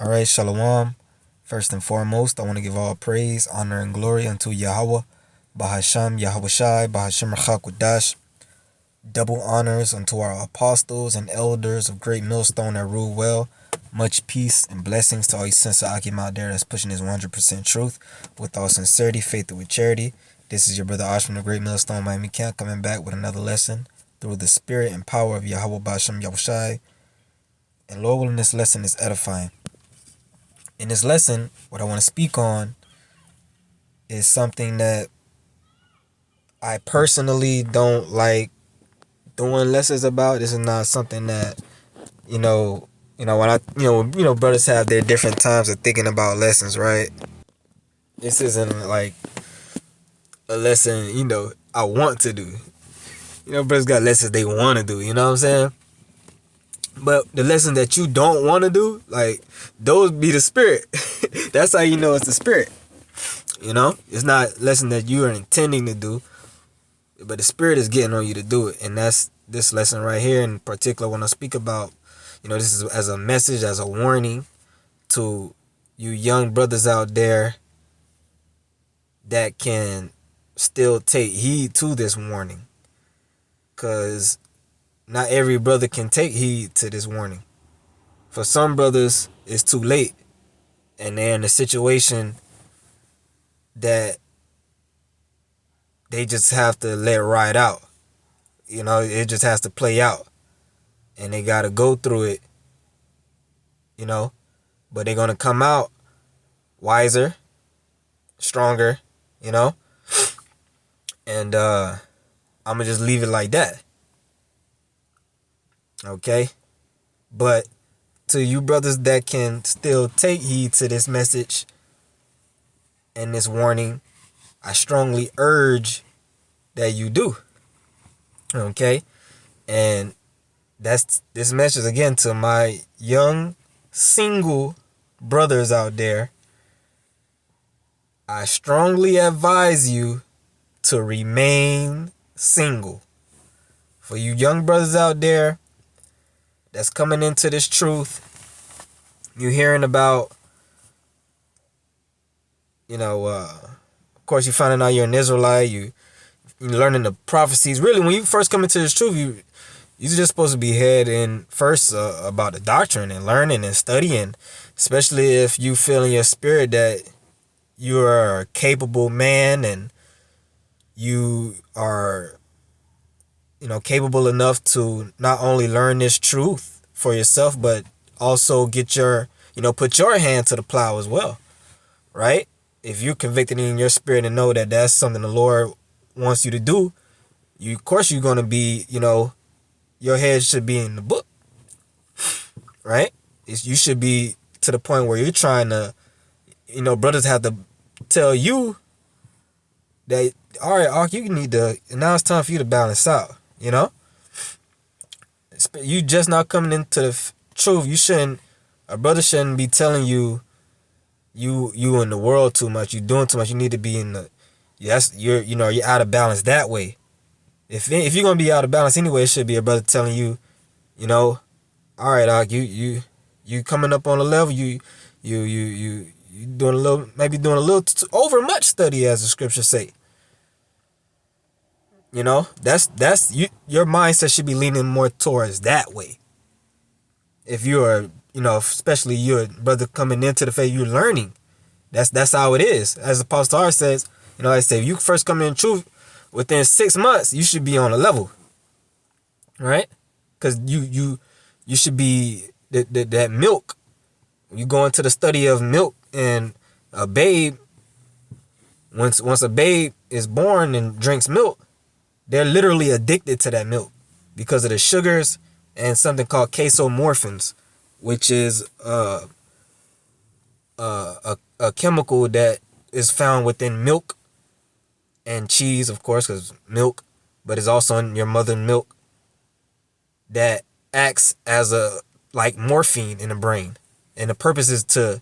All right, Shalom. First and foremost, I want to give all praise, honor, and glory unto Yahweh, Bahasham, Yahweh Shai, Bahasham Rachakudash. Double honors unto our apostles and elders of Great Millstone that rule well. Much peace and blessings to all you sensor Akim out there that's pushing his 100% truth with all sincerity, faith, and with charity. This is your brother Ash from the Great Millstone Miami Camp coming back with another lesson through the spirit and power of Yahweh Bahasham Yahweh Shai. And Lord willing, this lesson is edifying. In this lesson, what I want to speak on is something that I personally don't like doing lessons about. This is not something that, when brothers have their different times of thinking about lessons, right? This isn't like a lesson, I want to do. Brothers got lessons they want to do, you know what I'm saying? But the lessons that you don't want to do, like, those be the spirit. That's how you know it's the spirit. It's not lesson that you are intending to do, but the spirit is getting on you to do it. And that's this lesson right here in particular. When I speak about, this is as a message, as a warning to you young brothers out there that can still take heed to this warning. Because not every brother can take heed to this warning. For some brothers, it's too late. And they're in a situation that they just have to let ride out. It just has to play out. And they got to go through it, But they're going to come out wiser, stronger, And I'm going to just leave it like that. Okay? But to you brothers that can still take heed to this message and this warning, I strongly urge that you do. Okay? And that's this message again to my young single brothers out there. I strongly advise you to remain single. For you young brothers out there that's coming into this truth, you hearing about, of course, you finding out you're an Israelite, you learning the prophecies. Really, when you first come into this truth, you're just supposed to be head in first about the doctrine and learning and studying, especially if you feel in your spirit that you are a capable man and you are, capable enough to not only learn this truth for yourself, but also get your, put your hand to the plow as well, right? If you're convicted in your spirit and know that that's something the Lord wants you to do, of course you're going to be, your head should be in the book, right? You should be to the point where you're trying to, brothers have to tell you that, all right, Ark, you need to, now it's time for you to balance out, You just not coming into the truth. A brother shouldn't be telling you, you in the world too much, you doing too much, you need to be in the, you're out of balance that way. If you're gonna be out of balance anyway, it should be a brother telling you, all right, Ark, you coming up on a level, you doing a little, maybe doing a little over much study, as the scriptures say. That's you. Your mindset should be leaning more towards that way. If you're, especially you're a brother coming into the faith, you're learning. That's how it is. As Apostle R says, I say, if you first come in truth, within 6 months, you should be on a level, right? Because you should be that milk. You go into the study of milk, and a babe, once a babe is born and drinks milk, they're literally addicted to that milk because of the sugars and something called casomorphins, which is a chemical that is found within milk and cheese, of course, because milk, but it's also in your mother's milk, that acts as like morphine in the brain. And the purpose is to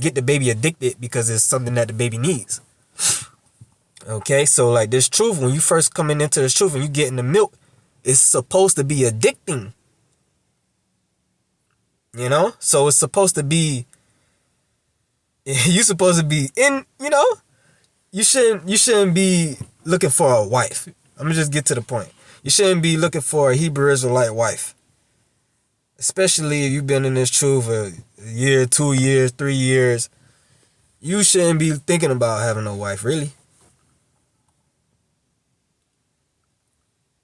get the baby addicted because it's something that the baby needs. Okay, so like this truth, when you first coming into this truth and you get in the milk, it's supposed to be addicting. So it's supposed to be You supposed to be in, you shouldn't be looking for a wife. I'm gonna just get to the point. You shouldn't be looking for a Hebrew Israelite wife. Especially if you've been in this truth for a year, 2 years, 3 years. You shouldn't be thinking about having a wife, really.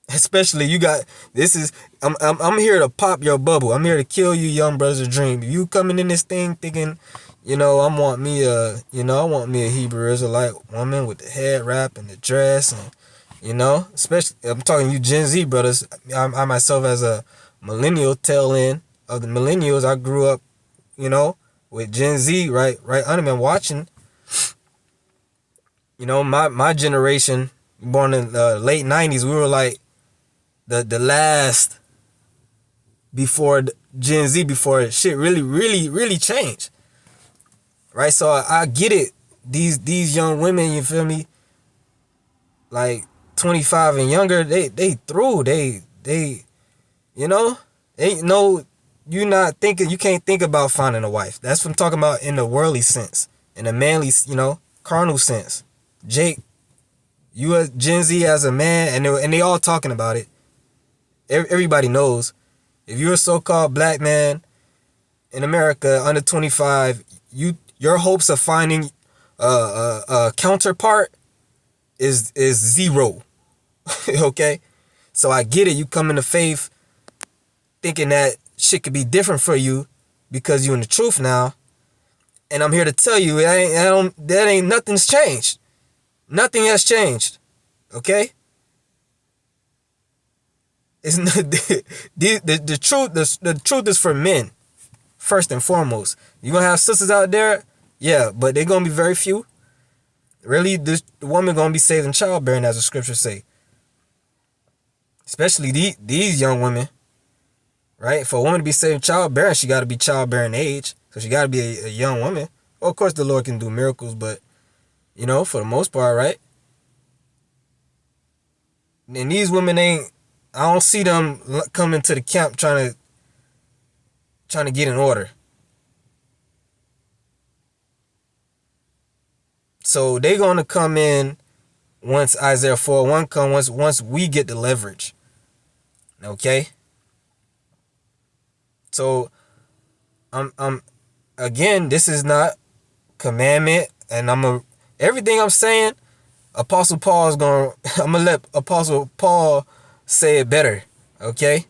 Especially you got this is I'm here to pop your bubble. I'm here to kill you, young brother's dream. You coming in this thing thinking, I want me a Hebrew Israelite woman with the head wrap and the dress, and especially I'm talking you Gen Z brothers. I myself as a millennial tail end of the millennials, I grew up, with Gen Z right under me. I'm watching, my generation, born in the late 90s, we were like the last before Gen Z, before shit really, really, really changed. Right? So I get it. These young women, you feel me? Like 25 and younger, they through. They ain't no, you can't think about finding a wife. That's what I'm talking about in the worldly sense. In the manly, carnal sense. Jake, you as Gen Z as a man, and they all talking about it. Everybody knows, if you're a so-called black man in America under 25, your hopes of finding a counterpart is zero. Okay, so I get it. You come into faith thinking that shit could be different for you because you in the truth now, and I'm here to tell you, nothing's changed. Nothing has changed. Okay. It's not, the truth. The truth is for men, first and foremost. You're gonna have sisters out there, yeah, but they're gonna be very few. Really, the woman gonna be saved in childbearing, as the scriptures say. Especially these young women, right? For a woman to be saved in childbearing, she got to be childbearing age, so she got to be a young woman. Well, of course, the Lord can do miracles, but for the most part, right? And these women I don't see them coming to the camp trying to get in order. So they gonna come in once Isaiah 4:1 comes, once we get the leverage. Okay? So I'm again, this is not commandment, and everything I'm saying, Apostle Paul is gonna I'm gonna let Apostle Paul say it better. Okay?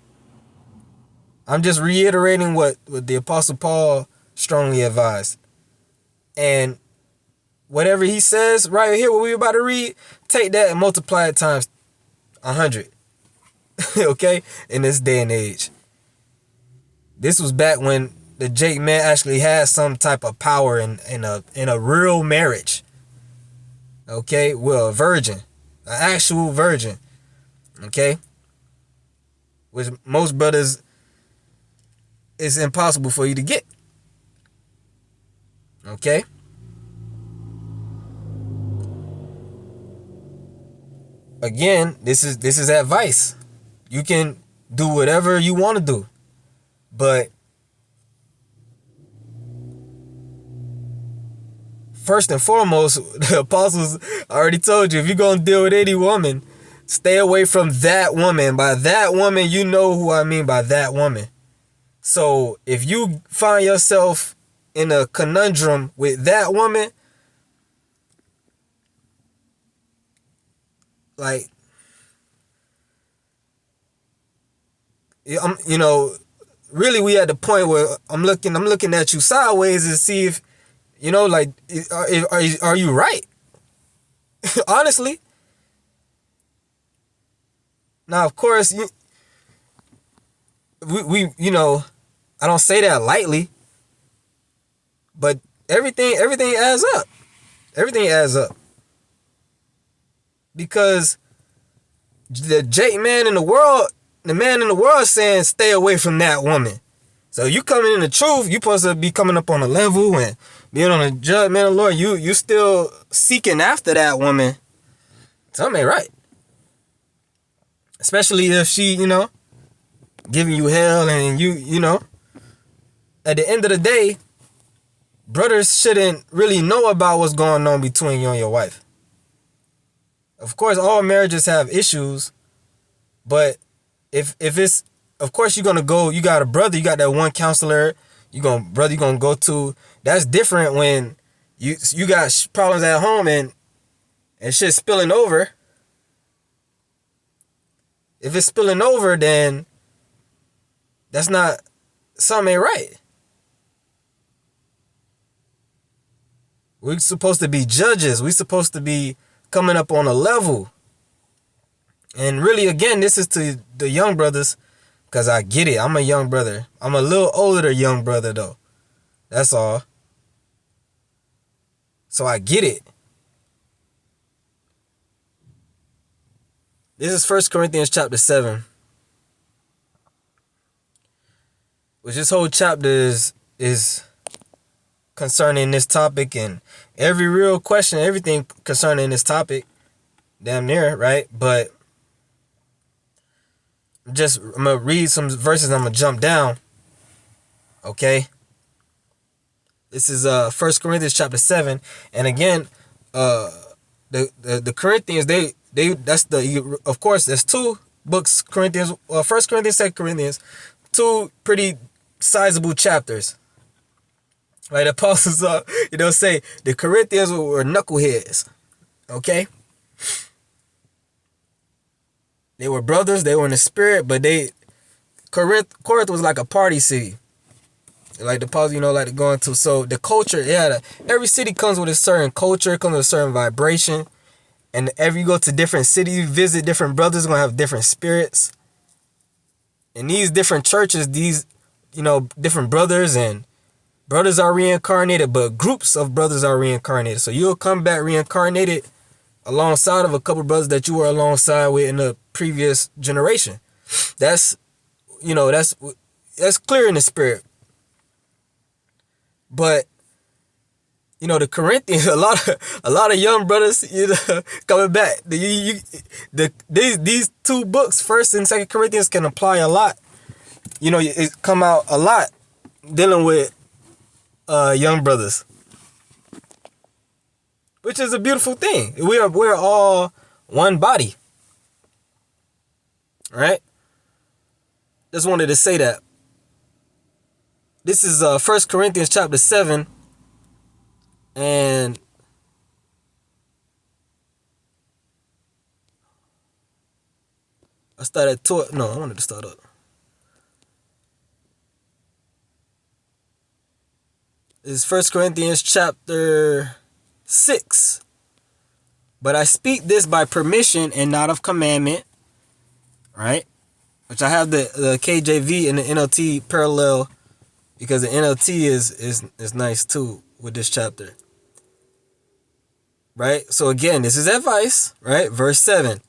I'm just reiterating what the Apostle Paul strongly advised. And whatever he says right here, what we're about to read, take that and multiply it times 100. Okay? In this day and age. This was back when the Jake man actually had some type of power in a real marriage. Okay? Well, a virgin. An actual virgin. Okay? Which most brothers, it's impossible for you to get. Okay? Again, this is advice. You can do whatever you want to do. But first and foremost, the apostles already told you, if you're going to deal with any woman, stay away from that woman. By that woman, you know who I mean by that woman. So if you find yourself in a conundrum with that woman, like, really we at the point where I'm looking at you sideways to see if, like, are you right? Honestly. Now, of course, we I don't say that lightly, but everything adds up. Everything adds up. Because the man in the world is saying stay away from that woman. So you coming in the truth, you supposed to be coming up on a level and being on a judgment of the Lord. You still seeking after that woman. Something ain't right. Especially if she, giving you hell, and you at the end of the day, brothers shouldn't really know about what's going on between you and your wife. Of course, all marriages have issues, but if it's, of course, you're gonna go. You got a brother. You got that one counselor. You're gonna go to. That's different when you got problems at home and shit spilling over. If it's spilling over, then that's not, something ain't right. We're supposed to be judges. We're supposed to be coming up on a level. And really, again, this is to the young brothers, because I get it. I'm a young brother. I'm a little older young brother, though. That's all. So I get it. This is 1 Corinthians chapter 7. Which this whole chapter is concerning this topic, and every real question, everything concerning this topic, damn near, right? But I'm gonna read some verses and I'm gonna jump down. Okay. This is 1 Corinthians chapter 7. And again, the Corinthians, they that's the, of course, there's two books, Corinthians, 1 Corinthians, 2 Corinthians, two pretty sizable chapters. Right, the apostles, say the Corinthians were knuckleheads. Okay, they were brothers. They were in the spirit, but Corinth was like a party city. Like the apostles, like to go into. So the culture, every city comes with a certain culture, comes with a certain vibration, and every you go to different cities, you visit different brothers, gonna have different spirits. In these different churches, these different brothers are reincarnated, but groups of brothers are reincarnated. So you'll come back reincarnated alongside of a couple brothers that you were alongside with in the previous generation. That's clear in the spirit. But the Corinthians, a lot of young brothers, coming back. These two books, 1st and 2nd Corinthians, can apply a lot. It come out a lot dealing with young brothers, which is a beautiful thing. We're all one body, right? Just wanted to say that. This is 1 Corinthians chapter 7, and I started I wanted to start up. This is 1 Corinthians chapter 6. But I speak this by permission and not of commandment, right? Which I have the KJV and the NLT parallel, because the NLT is nice too with this chapter. Right? So again, this is advice, right? Verse 7.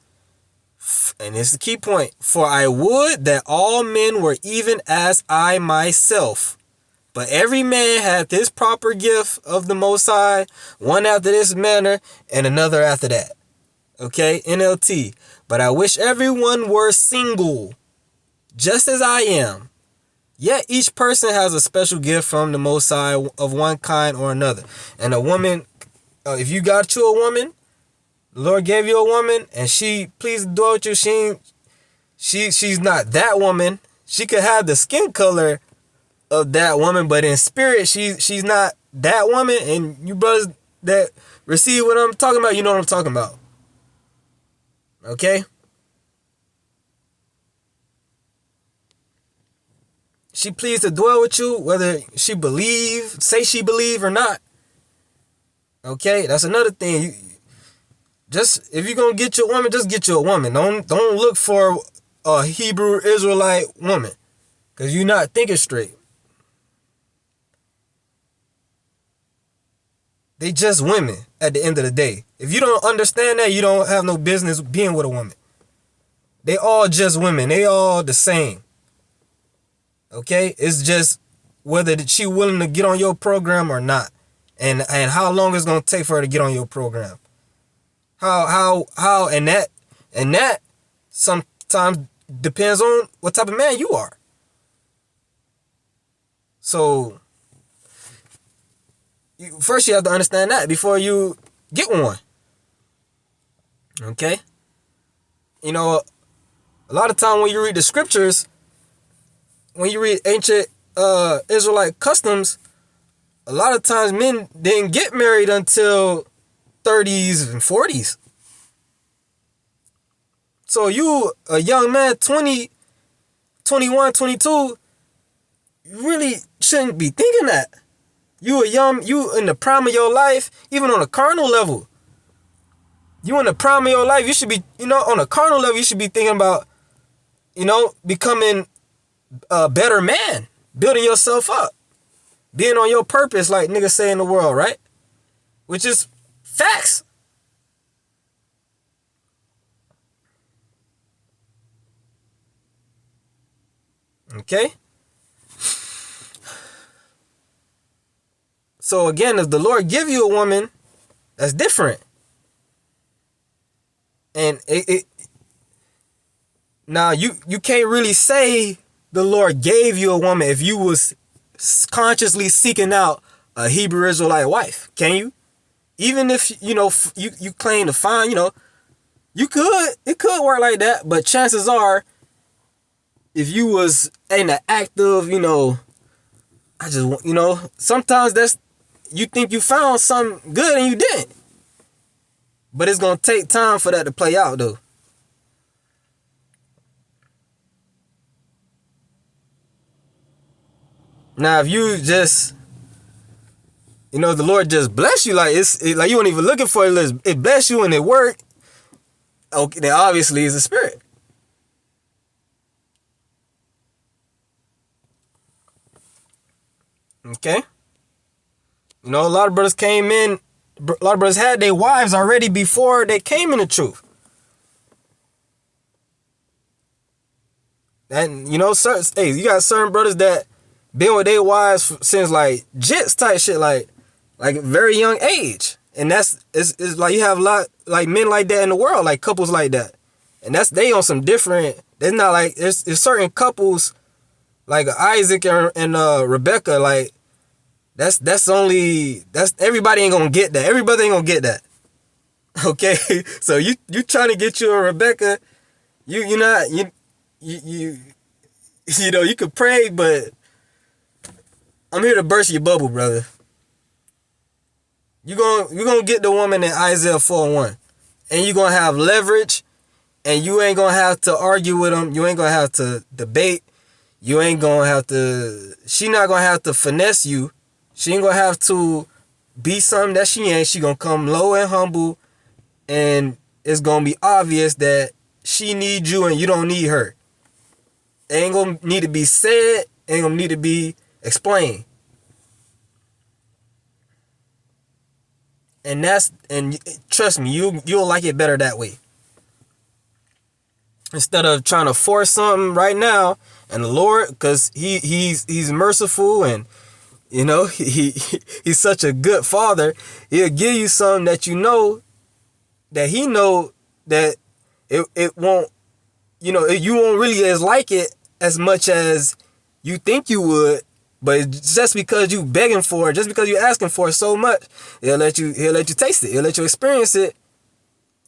And it's the key point. For I would that all men were even as I myself. But every man hath his proper gift of the Most High, one after this manner, and another after that. Okay? NLT. But I wish everyone were single, just as I am. Yet each person has a special gift from the Most High of one kind or another. And a woman, if you got you a woman, the Lord gave you a woman, and she pleased to dwell with you, she's not that woman. She could have the skin color of that woman, but in spirit, she's not that woman. And you brothers that receive what I'm talking about, you know what I'm talking about. Okay? She pleased to dwell with you, whether she say she believe or not. Okay, that's another thing. If you're gonna get your woman, just get you a woman. Don't look for a Hebrew Israelite woman, because you're not thinking straight. They just women at the end of the day. If you don't understand that, you don't have no business being with a woman. They all just women. They all the same. Okay? It's just whether she willing to get on your program or not. And how long it's going to take for her to get on your program. How and that sometimes depends on what type of man you are. So First, you have to understand that before you get one. Okay? You know, a lot of time when you read the scriptures, when you read ancient Israelite customs, a lot of times men didn't get married until 30s and 40s. So you, a young man, 20, 21, 22, you really shouldn't be thinking that. You in the prime of your life, even on a carnal level. You in the prime of your life, you should be, on a carnal level, you should be thinking about, becoming a better man, building yourself up, being on your purpose, like niggas say in the world, right? Which is facts. Okay? So again, if the Lord give you a woman, that's different. And now you can't really say the Lord gave you a woman if you was consciously seeking out a Hebrew Israelite wife, can you? Even if you claim to find, it could work like that, but chances are, if you was in the act of, sometimes that's, you think you found something good and you didn't. But it's gonna take time for that to play out, though. Now, if you just, the Lord just bless you, like like you weren't even looking for it, it bless you and it worked. Okay, then obviously it's a spirit. Okay. A lot of brothers came in. A lot of brothers had their wives already before they came in the truth. And you got certain brothers that been with their wives since like jits type shit, like very young age. And it's like you have a lot like men like that in the world, like couples like that. And they on some different. They're not like there's certain couples like Isaac and Rebecca, like that's everybody ain't gonna get that. Everybody ain't gonna get that. Okay, so you trying to get you a Rebecca, you could pray, but I'm here to burst your bubble, brother. You're gonna get the woman in Isaiah 4:1, and you're gonna have leverage, and you ain't gonna have to argue with them. You ain't gonna have to debate. You ain't gonna have to. She not gonna have to finesse you. She ain't gonna have to be something that she ain't. She gonna come low and humble, and it's gonna be obvious that she needs you and you don't need her. It ain't gonna need to be said. Ain't gonna need to be explained. And trust me, you'll like it better that way. Instead of trying to force something right now, and the Lord, because he's merciful and he's such a good father, he'll give you something that that he know that it won't, you won't really like it as much as you think you would, but just because you begging for it, just because you asking for it so much, he'll let you taste it, he'll let you experience it,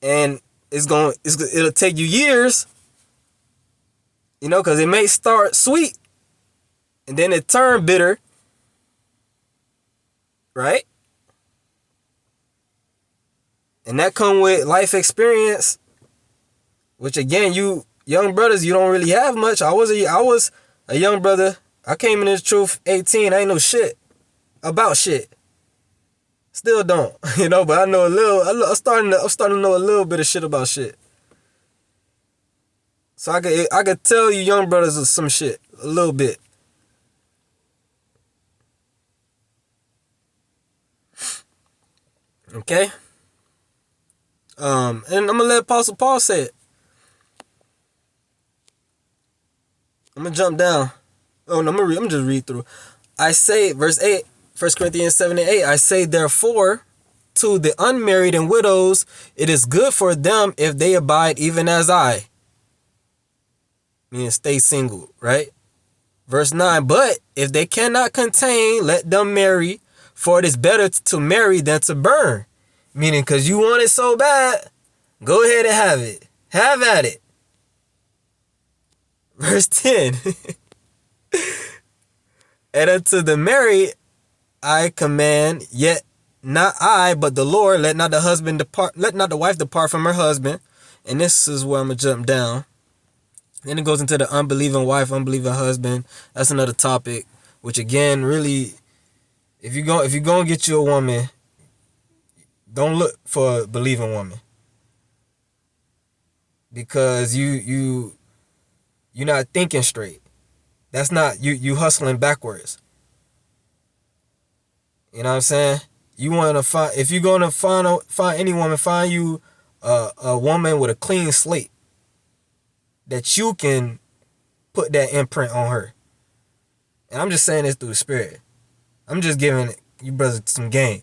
and it'll take you years, because it may start sweet and then it turn bitter. Right? And that come with life experience, which again, you young brothers, you don't really have much. I was a young brother. I came in this truth 18. I ain't know shit about shit. Still don't, but I know a little. I'm starting to know a little bit of shit about shit. So I could tell you young brothers some shit a little bit. Okay? And I'm gonna let Apostle Paul say it. I'm gonna jump down. Oh no, I'm gonna just read through. I say, verse 8, 1 Corinthians 7:8, I say therefore to the unmarried and widows, it is good for them if they abide even as I. Meaning stay single, right? Verse 9, but if they cannot contain, let them marry, For it is better to marry than to burn. Meaning, because you want it so bad, go ahead and have it. Have at it. Verse 10. And unto the married I command, yet not I, but the Lord, let not the wife depart from her husband. And this is where I'm going to jump down. Then it goes into the unbelieving wife, unbelieving husband. That's another topic, which again, really, if you're going to get you a woman, don't look for a believing woman. Because you're not thinking straight. That's not, you hustling backwards. You know what I'm saying? You want to find, if you're going to find any woman, find you a woman with a clean slate that you can put that imprint on her. And I'm just saying this through the Spirit. I'm just giving you brothers some game.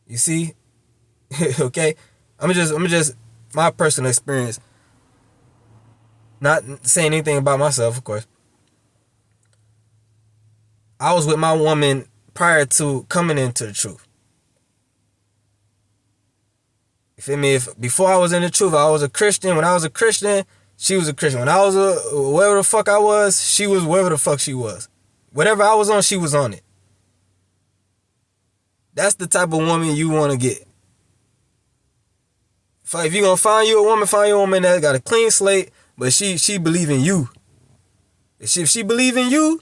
You see? Okay? I'm just my personal experience. Not saying anything about myself, of course. I was with my woman prior to coming into the truth. You feel me? Before I was in the truth, I was a Christian. When I was a Christian, she was a Christian. When I was wherever the fuck I was, she was wherever the fuck she was. Whatever I was on, she was on it. That's the type of woman you want to get. If you're going to find you a woman that got a clean slate, but she believe in you. If she believe in you,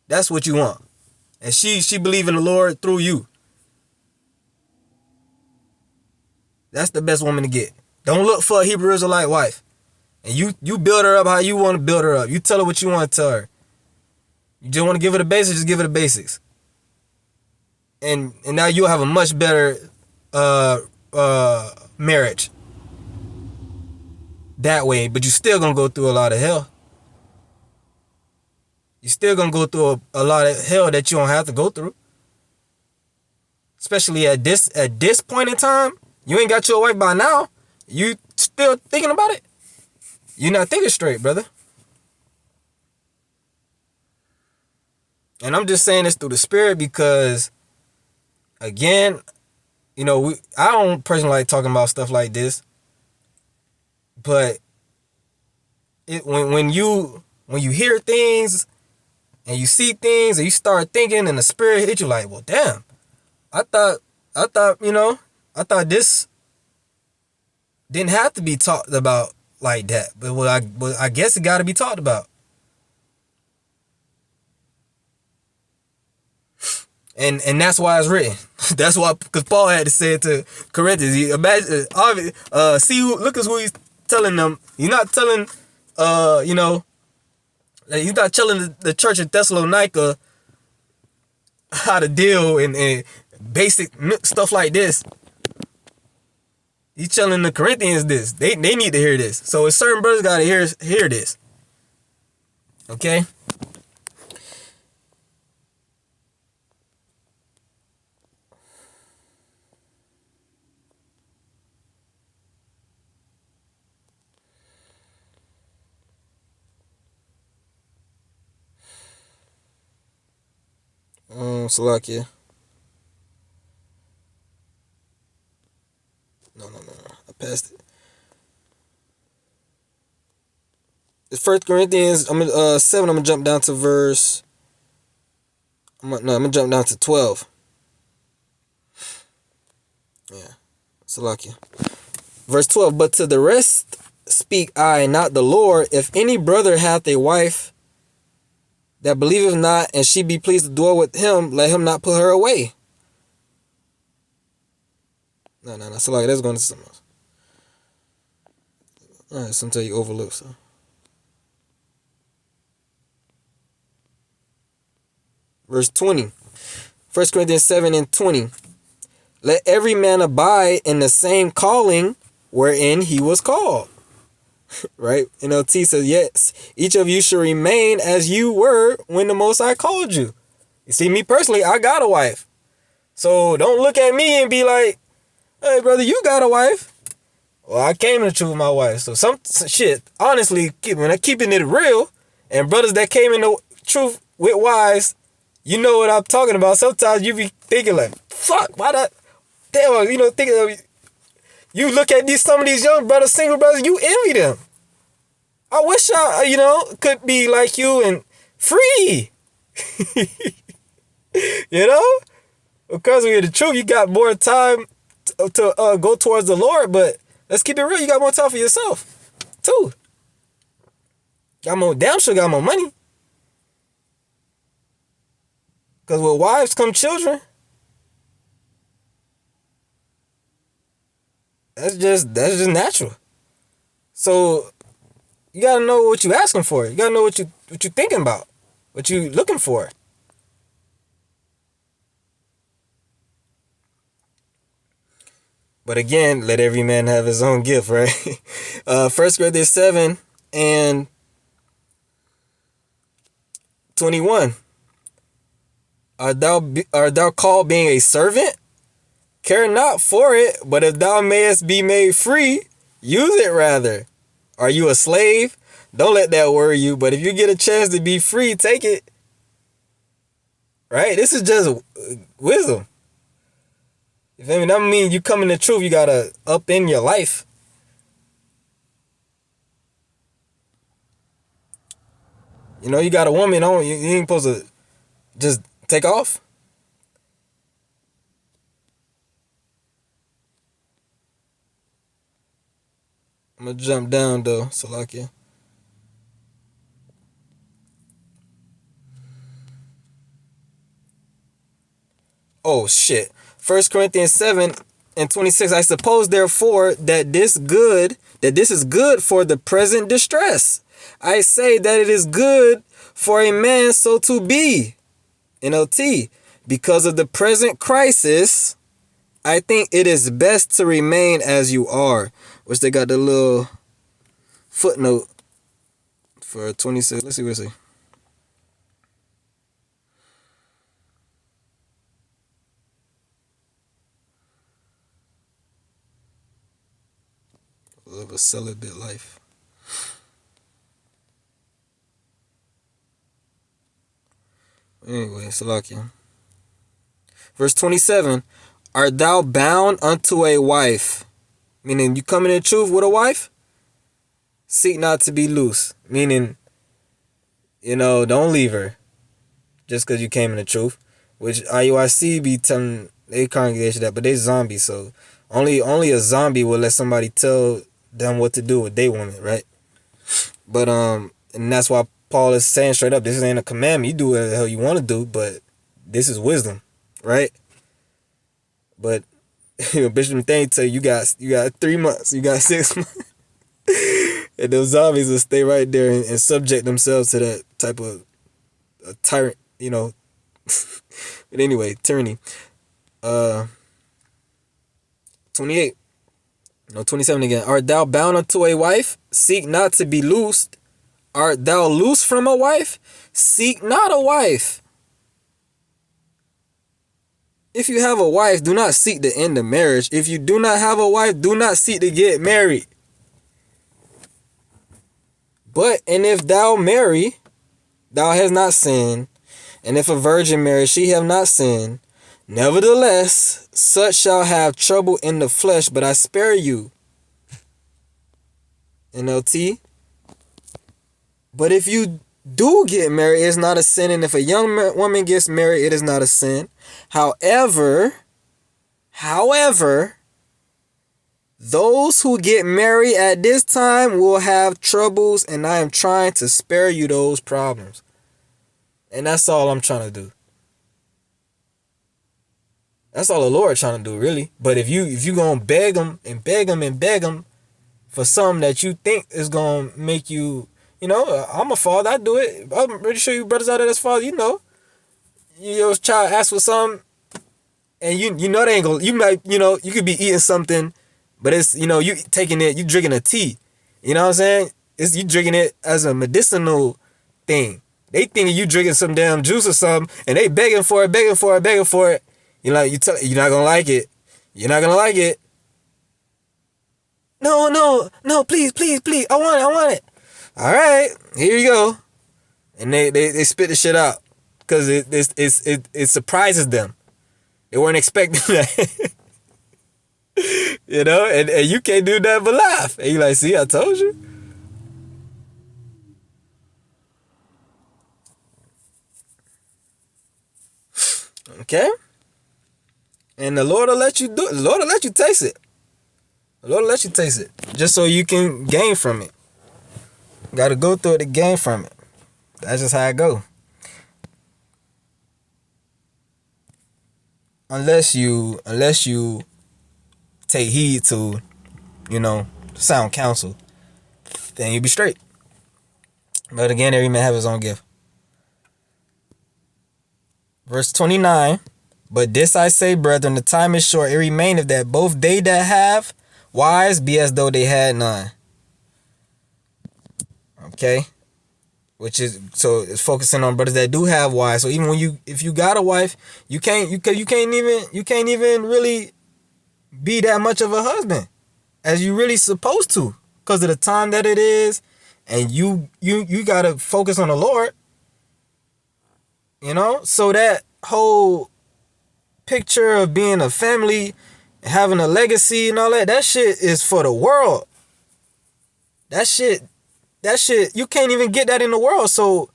that's what you want. And she believe in the Lord through you. That's the best woman to get. Don't look for a Hebrew Israelite wife. And you build her up how you want to build her up. You tell her what you want to tell her. You just want to give her the basics, just give her the basics. And now you'll have a much better marriage. That way, but you're still going to go through a lot of hell. You're still going to go through a lot of hell that you don't have to go through. Especially at this point in time. You ain't got your wife by now. You still thinking about it? You're not thinking straight, brother. And I'm just saying this through the Spirit because, again, you know, I don't personally like talking about stuff like this. But when you hear things and you see things and you start thinking and the Spirit hit you like, well, damn, I thought, this didn't have to be talked about like that. But I guess it got to be talked about. And that's why it's written. That's why, because Paul had to say it to Corinthians. Look at who he's telling them. He's not telling, he's not telling the church in Thessalonica how to deal and basic stuff like this. He's telling the Corinthians this. They need to hear this. So certain brothers got to hear this. Okay? Salakia. No. I passed it. It's 1 Corinthians 7. I'm gonna jump down to verse. I'm gonna jump down to 12. Yeah, Salakia. Verse 12. But to the rest speak I, not the Lord. If any brother hath a wife that believeth not, and she be pleased to dwell with him, let him not put her away. No. So like that's going to something else. Alright, sometimes you overlook, so. Verse 20. 1 Corinthians 7 and 20. Let every man abide in the same calling wherein he was called. Right? NLT says, yes, each of you should remain as you were when the Most High called you. You see, me personally, I got a wife. So don't look at me and be like, hey, brother, you got a wife. Well, I came in the truth with my wife. So some shit, honestly, keeping it real, and brothers that came in the truth with wives You know what I'm talking about. Sometimes you be thinking like, fuck, why that? Damn, thinking of, you look at some of these young brothers, single brothers, you envy them. I wish I, could be like you and free. Because we're the truth, you got more time to go towards the Lord, but let's keep it real, you got more time for yourself, too. Damn sure got more money. Because with wives come children. That's just natural. So you gotta know what you asking for. You gotta know what you thinking about, what you looking for. But again, let every man have his own gift, right? 1 Corinthians 7 and 21. Art thou called being a servant? Care not for it, but if thou mayest be made free, use it rather. Are you a slave? Don't let that worry you. But if you get a chance to be free, take it. Right? This is just wisdom. You feel me? That means you come in the truth, you gotta up in your life. You got a woman on, you ain't supposed to just take off. I'm gonna jump down though, Salakia. Oh shit. 1 Corinthians 7 and 26. I suppose therefore that this is good for the present distress. I say that it is good for a man so to be. NLT. Because of the present crisis, I think it is best to remain as you are. Which they got the little footnote for 26. Let's see what it says. Live a celibate life. Anyway, Salakia. Verse 27. Art thou bound unto a wife? Meaning you come in the truth with a wife? Seek not to be loose. Meaning, don't leave her. Just because you came in the truth. Which IUIC be telling their congregation that, but they zombies, so only a zombie will let somebody tell them what to do with their woman, right? But and that's why Paul is saying straight up, this ain't a commandment. You do whatever the hell you want to do, but this is wisdom, right? But Bishop Nathaniel tell you got 3 months, you got 6 months, and those zombies will stay right there and subject themselves to that type of a tyrant, But anyway, tyranny. 28. 27 again. Art thou bound unto a wife? Seek not to be loosed. Art thou loose from a wife? Seek not a wife. If you have a wife, do not seek to end the marriage. If you do not have a wife, do not seek to get married. And if thou marry, thou hast not sinned. And if a virgin marry, she have not sinned. Nevertheless, such shall have trouble in the flesh, but I spare you. NLT. But if you do get married, it's not a sin. And if a young woman gets married, it is not a sin. However, those who get married at this time will have troubles, and I am trying to spare you those problems. And that's all I'm trying to do. That's all the Lord trying to do, really. But if you gonna beg them for something that you think is gonna make you, I'm a father, I do it. I'm pretty sure you brothers out there that's father, your child asks for something, and you know they ain't gonna, you might, you could be eating something, but it's, you taking it, you drinking a tea. You know what I'm saying? It's you drinking it as a medicinal thing. They thinking you drinking some damn juice or something, and they begging for it. You're not gonna like it. You're not gonna like it. No, please. I want it. All right, here you go. And they spit the shit out. because it surprises them. They weren't expecting that. You know, and you can't do that but laugh. And you like, see, I told you. Okay? And the Lord will let you do it. The Lord will let you taste it. The Lord will let you taste it. Just so you can gain from it. Gotta go through it to gain from it. That's just how it go. Unless you take heed to, sound counsel, then you be straight. But again, every man have his own gift. Verse 29, but this I say, brethren, the time is short, it remaineth that both they that have wives be as though they had none. Okay? Which is, so it's focusing on brothers that do have wives. So even if you got a wife, you can't even really be that much of a husband as you really supposed to, because of the time that it is, and you gotta focus on the Lord. So that whole picture of being a family, having a legacy and all that shit is for the world. That shit, you can't even get that in the world. So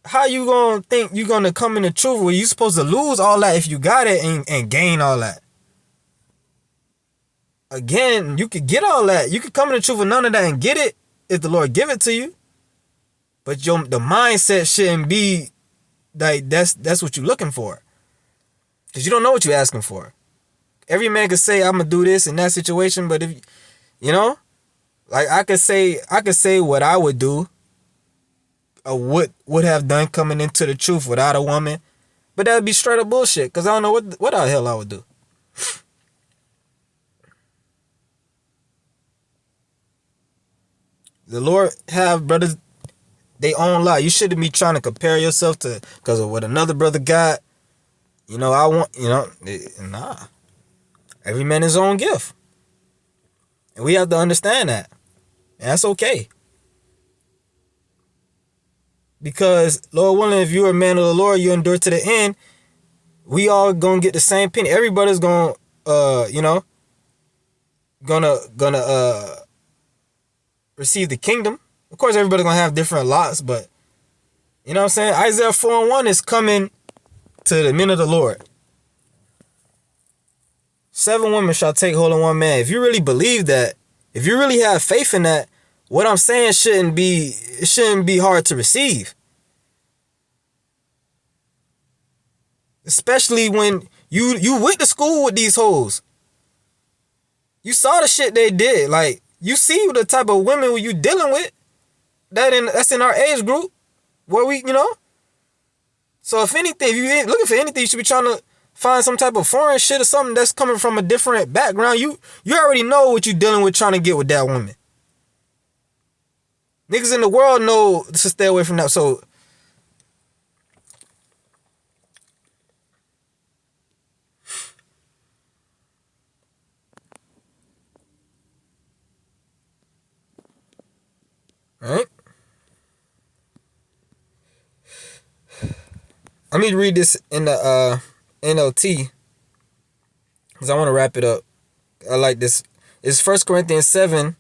how you gonna think you gonna come in the truth where you supposed to lose all that if you got it and gain all that? Again, you could get all that. You could come in the truth with none of that and get it if the Lord give it to you. But the mindset shouldn't be like that's what you're looking for. Because you don't know what you're asking for. Every man could say, I'm gonna do this in that situation, but if like I could say what I would do or what would have done coming into the truth without a woman, but that would be straight up bullshit, because I don't know what the hell I would do. The Lord have brothers they own life. You shouldn't be trying to compare yourself to because of what another brother got. Nah. Every man his own gift. And we have to understand that. And that's okay. Because, Lord willing, if you're a man of the Lord, you endure to the end, we all gonna get the same penny. Everybody's gonna receive the kingdom. Of course, everybody's gonna have different lots, but you know what I'm saying? Isaiah 4:1 is coming to the men of the Lord. 7 women shall take hold of one man. If you really believe that, if you really have faith in that, what I'm saying shouldn't be hard to receive. Especially when you went to school with these hoes. You saw the shit they did. Like, you see the type of women you dealing with. That's in our age group. Where we, So if anything, if you ain't looking for anything, you should be trying to find some type of foreign shit or something that's coming from a different background. You already know what you're dealing with trying to get with that woman. Niggas in the world know to stay away from that. So alright. Let me read this in the NLT because I want to wrap it up. I like this. It's 1 Corinthians 7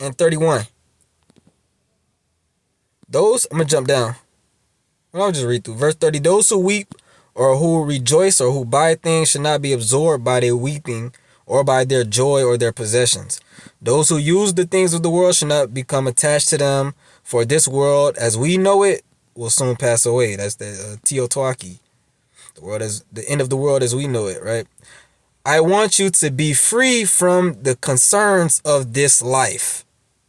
and 31. I'm going to jump down. I'll just read through. Verse 30. Those who weep or who rejoice or who buy things should not be absorbed by their weeping or by their joy or their possessions. Those who use the things of the world should not become attached to them, for this world as we know it will soon pass away. That's the Teotwaki. The world is the end of the world as we know it, right? I want you to be free from the concerns of this life.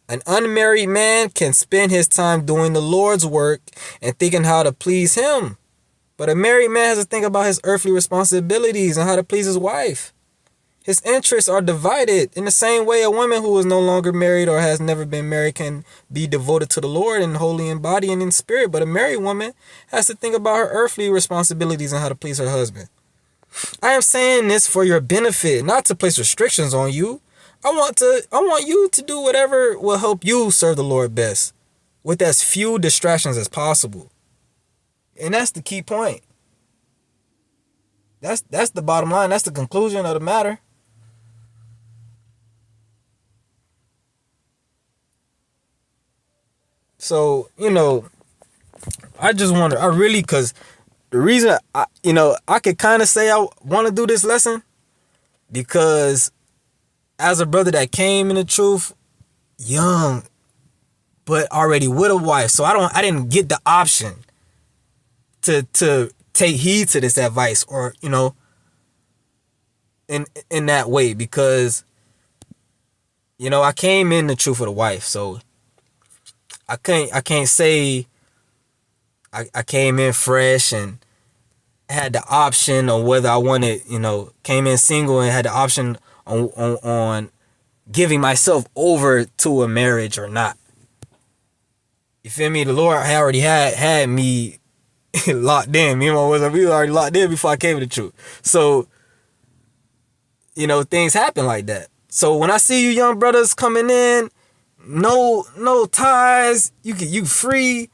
An unmarried man can spend his time doing the Lord's work and thinking how to please him. But a married man has to think about his earthly responsibilities and how to please his wife. His interests are divided in the same way a woman who is no longer married or has never been married can be devoted to the Lord and holy in body and in spirit. But a married woman has to think about her earthly responsibilities and how to please her husband. I am saying this for your benefit, not to place restrictions on you. I want you to do whatever will help you serve the Lord best with as few distractions as possible. And that's the key point. That's the bottom line. That's the conclusion of the matter. So, I just wonder, because the reason I could kind of say I want to do this lesson, because as a brother that came in the truth young, but already with a wife, so I didn't get the option to take heed to this advice, or in that way, because I came in the truth with a wife, so I can't say I came in fresh and had the option on whether I wanted, came in single and had the option on giving myself over to a marriage or not. You feel me? The Lord already had me locked in. Me and my wife, we were already locked in before I came to the truth. So, things happen like that. So when I see you young brothers coming in, no ties, you free,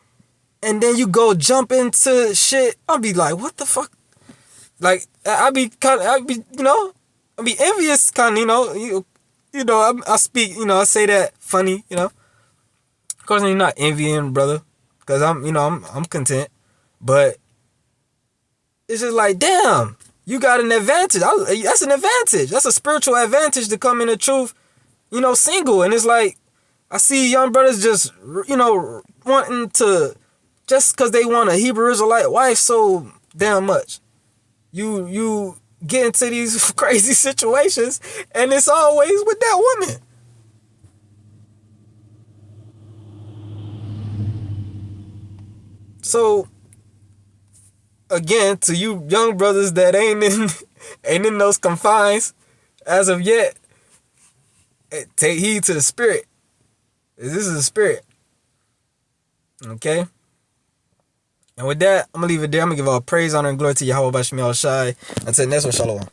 and then you go jump into shit, I'll be like, what the fuck? Like, I'll be envious, kind of, I speak, I say that funny, Of course, I'm not envying, brother, because I'm content, but it's just like, damn, you got an advantage. That's an advantage. That's a spiritual advantage to come in the truth, single. And it's like, I see young brothers just, wanting to, just because they want a Hebrew Israelite wife so damn much. You get into these crazy situations, and it's always with that woman. So, again, to you young brothers that ain't in those confines as of yet, take heed to the spirit. This is a spirit. Okay? And with that, I'm going to leave it there. I'm going to give all praise, honor, and glory to Yahweh Bashmi Al Shai. Until next one, Shalom.